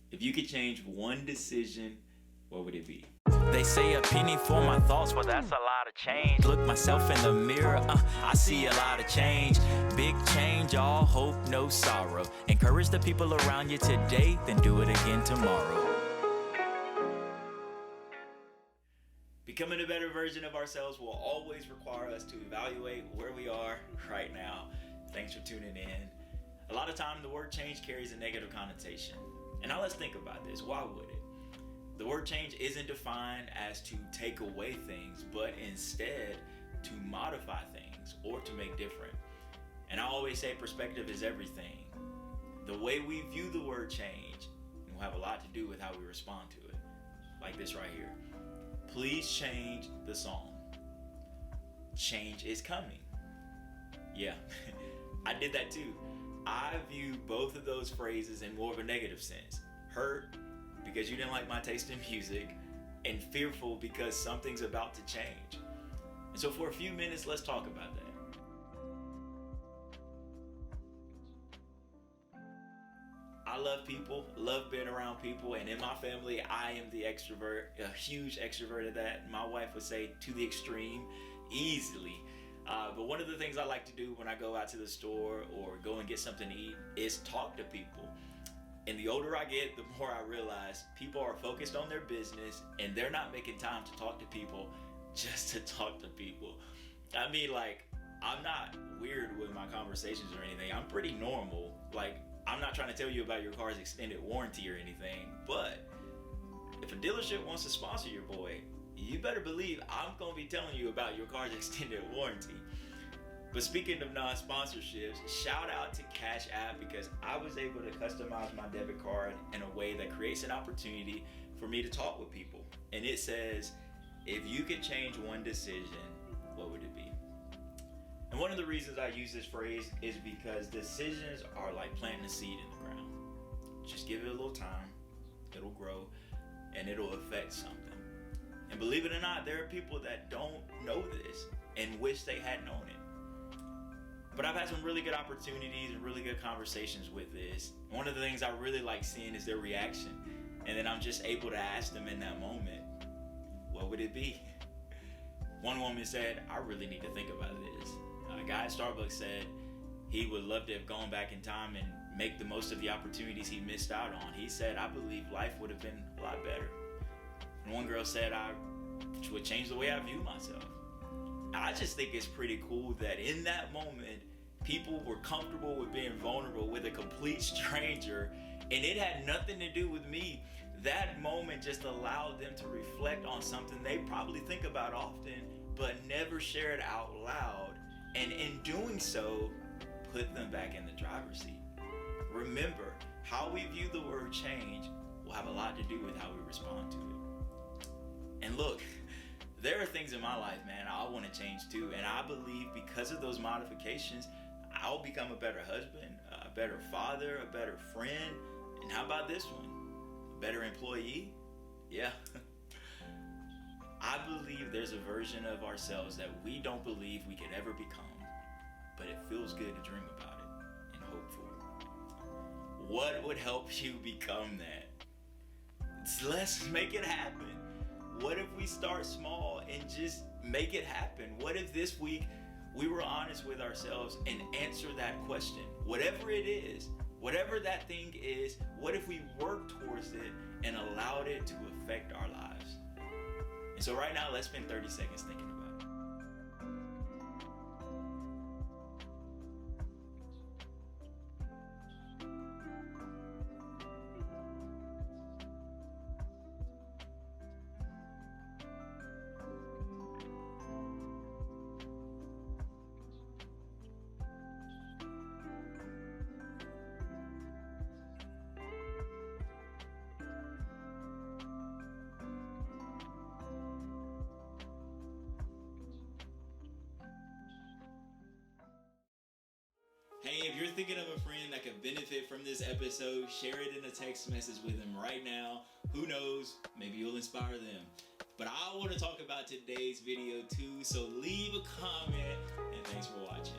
If you could change one decision, what would it be? They say a penny for my thoughts, well that's a lot of change. Look myself in the mirror, I see a lot of change. Big change, all hope, no sorrow. Encourage the people around you today, then do it again tomorrow. Becoming a better version of ourselves will always require us to evaluate where we are right now. Thanks for tuning in. A lot of time the word change carries a negative connotation. And now let's think about this. Why would it? The word change isn't defined as to take away things, but instead to modify things or to make different. And I always say perspective is everything. The way we view the word change will have a lot to do with how we respond to it. Like this right here. Please change the song. Change is coming. Yeah, I did that too. I view both of those phrases in more of a negative sense. Hurt because you didn't like my taste in music, and fearful because something's about to change. And so for a few minutes, let's talk about that. I love people, love being around people, and in my family, I am the extrovert, a huge extrovert of that. My wife would say to the extreme, easily. But one of the things I like to do when I go out to the store or go and get something to eat is talk to people. And the older I get, the more I realize people are focused on their business and they're not making time to talk to people just to talk to people. I mean, like, I'm not weird with my conversations or anything. I'm pretty normal. Like, I'm not trying to tell you about your car's extended warranty or anything, but if a dealership wants to sponsor your boy, you better believe I'm gonna be telling you about your car's extended warranty. But speaking of non-sponsorships, shout out to Cash App because I was able to customize my debit card in a way that creates an opportunity for me to talk with people. And it says, if you could change one decision, what would it be? And one of the reasons I use this phrase is because decisions are like planting a seed in the ground. Just give it a little time, it'll grow, and it'll affect something. And believe it or not, there are people that don't know this and wish they had known it. But I've had some really good opportunities and really good conversations with this. One of the things I really like seeing is their reaction. And then I'm just able to ask them in that moment, what would it be? One woman said, I really need to think about this. A guy at Starbucks said he would love to have gone back in time and make the most of the opportunities he missed out on. He said, I believe life would have been a lot better. And one girl said, I would change the way I view myself. I just think it's pretty cool that in that moment, people were comfortable with being vulnerable with a complete stranger, and it had nothing to do with me. That moment just allowed them to reflect on something they probably think about often, but never shared out loud, and in doing so, put them back in the driver's seat. Remember, how we view the word change will have a lot to do with how we respond to it. And look, there are things in my life, man, I want to change too. And I believe because of those modifications, I'll become a better husband, a better father, a better friend. And how about this one? A better employee? Yeah. I believe there's a version of ourselves that we don't believe we could ever become. But it feels good to dream about it and hope for it. What would help you become that? Let's make it happen. What if we start small and just make it happen? What if this week we were honest with ourselves and answer that question? Whatever it is, whatever that thing is, what if we work towards it and allowed it to affect our lives? And so right now, let's spend 30 seconds thinking about it. Hey, if you're thinking of a friend that could benefit from this episode, share it in a text message with them right now. Who knows? Maybe you'll inspire them. But I want to talk about today's video too, so leave a comment, and thanks for watching.